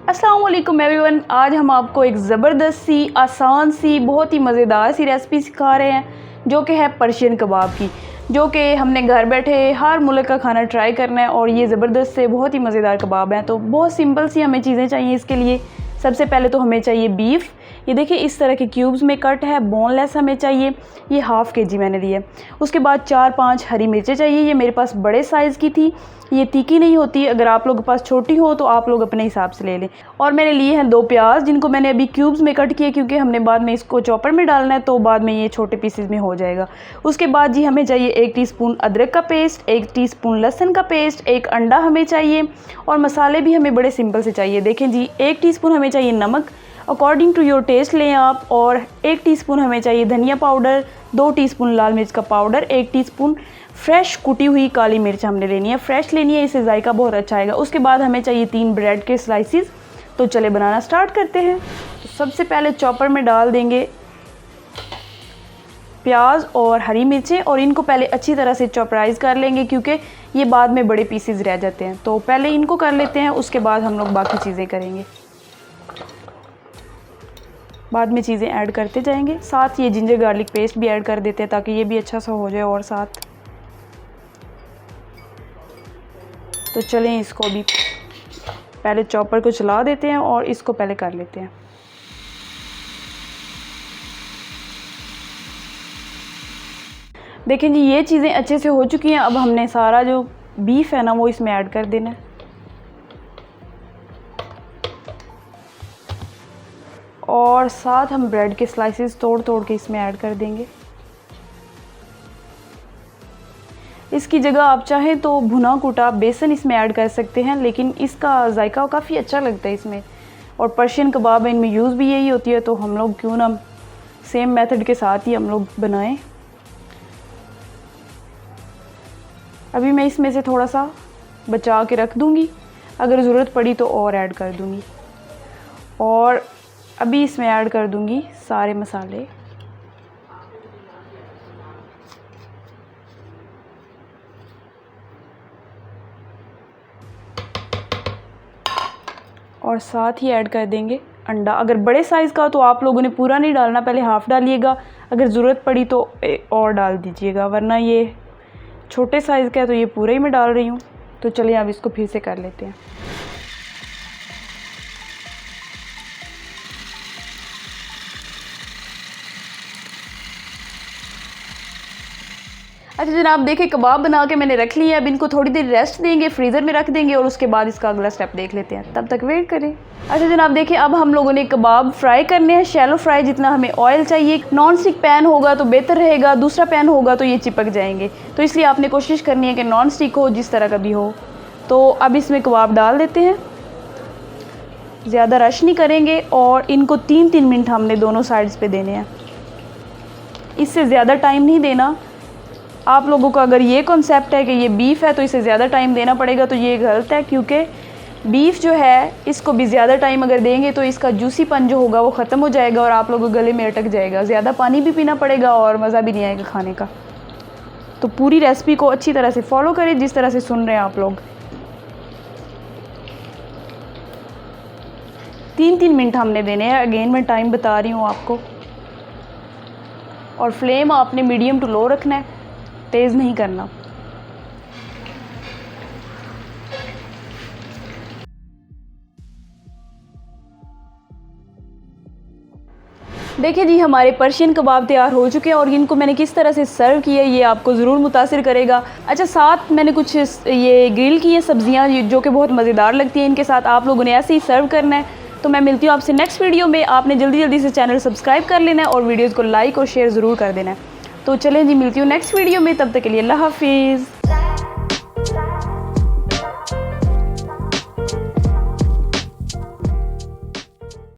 अस्सलाम वालेकुम एवरीवन। आज हम आपको एक ज़बरदस्त सी, आसान सी, बहुत ही मज़ेदार सी रेसिपी सिखा रहे हैं जो कि है पर्शियन कबाब की, जो कि हमने घर बैठे हर मुल्क का खाना ट्राई करना है। और ये ज़बरदस्त से बहुत ही मज़ेदार कबाब हैं। तो बहुत सिंपल सी हमें चीज़ें चाहिए इसके लिए। सबसे पहले तो हमें चाहिए बीफ। ये देखिए इस तरह के क्यूब्स में कट है, बोनलेस हमें चाहिए। ये हाफ़ के जी मैंने लिया। उसके बाद 4-5 हरी मिर्चें चाहिए। ये मेरे पास बड़े साइज़ की थी, ये तीखी नहीं होती। अगर आप लोगों के पास छोटी हो तो आप लोग अपने हिसाब से ले लें। और मैंने लिए हैं 2 प्याज, जिनको मैंने अभी क्यूब्स में कट किया क्योंकि हमने बाद में इसको चॉपर में डालना है, तो बाद में ये छोटे पीसेस में हो जाएगा। उसके बाद जी हमें चाहिए 1 टीस्पून अदरक का पेस्ट, 1 टीस्पून लहसुन का पेस्ट, 1 अंडा हमें चाहिए। और मसाले भी हमें बड़े सिंपल से चाहिए। देखें जी, 1 टीस्पून हमें चाहिए नमक, अकॉर्डिंग टू योर टेस्ट लें आप। और 1 टीस्पून हमें चाहिए धनिया पाउडर, 2 टीस्पून लाल मिर्च का पाउडर, 1 टीस्पून फ्रेश कुटी हुई काली मिर्च हमने लेनी है, फ्रेश लेनी है, इससे जायका बहुत अच्छा आएगा। उसके बाद हमें चाहिए 3 ब्रेड के स्लाइसिस। तो चले बनाना स्टार्ट करते हैं। तो सबसे पहले चॉपर में डाल देंगे प्याज और हरी मिर्चें, और इनको पहले अच्छी तरह से चॉपराइज़ कर लेंगे क्योंकि ये बाद में बड़े पीसेस रह जाते हैं। तो पहले इनको कर लेते हैं, उसके बाद हम लोग बाकी चीज़ें करेंगे, बाद में चीज़ें ऐड करते जाएंगे। साथ ये जिंजर गार्लिक पेस्ट भी ऐड कर देते हैं ताकि ये भी अच्छा सा हो जाए। और साथ तो चलें इसको भी पहले चॉपर को चला देते हैं और इसको पहले कर लेते हैं। देखें जी, ये चीज़ें अच्छे से हो चुकी हैं। अब हमने सारा जो बीफ है ना वो इसमें ऐड कर देना है। और साथ हम ब्रेड के स्लाइसेस तोड़ तोड़ के इसमें ऐड कर देंगे। इसकी जगह आप चाहें तो भुना कुटा बेसन इसमें ऐड कर सकते हैं, लेकिन इसका जायका काफ़ी अच्छा लगता है इसमें। और पर्शियन कबाब इनमें यूज़ भी यही होती है, तो हम लोग क्यों ना सेम मेथड के साथ ही हम लोग बनाएं। अभी मैं इसमें से थोड़ा सा बचा के रख दूँगी, अगर ज़रूरत पड़ी तो और ऐड कर दूँगी। और अभी इसमें ऐड कर दूँगी सारे मसाले। और साथ ही ऐड कर देंगे अंडा। अगर बड़े साइज़ का हो तो आप लोगों ने पूरा नहीं डालना, पहले हाफ़ डालिएगा। अगर ज़रूरत पड़ी तो और डाल दीजिएगा, वरना ये छोटे साइज़ का है तो ये पूरा ही मैं डाल रही हूँ। तो चलिए अब इसको फिर से कर लेते हैं। अच्छा जनाब, देखिए कबाब बना के मैंने रख लिया है। अब इनको थोड़ी देर रेस्ट देंगे, फ्रीज़र में रख देंगे, और उसके बाद इसका अगला स्टेप देख लेते हैं। तब तक वेट करें। अच्छा जनाब, देखिए अब हम लोगों ने कबाब फ्राई करने हैं, शैलो फ्राई, जितना हमें ऑयल चाहिए। नॉन स्टिक पैन होगा तो बेहतर रहेगा, दूसरा पैन होगा तो ये चिपक जाएंगे। तो इसलिए आपने कोशिश करनी है कि नॉन स्टिक हो, जिस तरह का भी हो। तो अब इसमें कबाब डाल देते हैं, ज़्यादा रश नहीं करेंगे। और इनको 3-3 मिनट हमने दोनों साइड्स पे देने हैं, इससे ज़्यादा टाइम नहीं देना। आप लोगों का अगर ये कॉन्सेप्ट है कि ये बीफ है तो इसे ज़्यादा टाइम देना पड़ेगा, तो ये गलत है। क्योंकि बीफ जो है इसको भी ज़्यादा टाइम अगर देंगे तो इसका जूसीपन जो होगा वो ख़त्म हो जाएगा और आप लोगों के गले में अटक जाएगा। ज़्यादा पानी भी पीना पड़ेगा और मज़ा भी नहीं आएगा खाने का। तो पूरी रेसिपी को अच्छी तरह से फॉलो करें, जिस तरह से सुन रहे हैं आप लोग। 3-3 मिनट हमने देने हैं। अगेन मैं टाइम बता रही हूँ आपको। और फ्लेम आपने मीडियम टू लो रखना है, तेज़ नहीं करना। देखिए जी, हमारे पर्शियन कबाब तैयार हो चुके हैं। और इनको मैंने किस तरह से सर्व किया ये आपको ज़रूर मुतासिर करेगा। अच्छा, साथ मैंने कुछ ये ग्रिल की है सब्ज़ियाँ जो कि बहुत मज़ेदार लगती हैं। इनके साथ आप लोगों ने ऐसे ही सर्व करना है। तो मैं मिलती हूँ आपसे नेक्स्ट वीडियो में। आपने जल्दी जल्दी से चैनल सब्सक्राइब कर लेना है और वीडियोज़ को लाइक और शेयर ज़रूर कर देना है। तो चलें जी, मिलती हूँ नेक्स्ट वीडियो में। तब तक के लिए अल्लाह हाफिज़।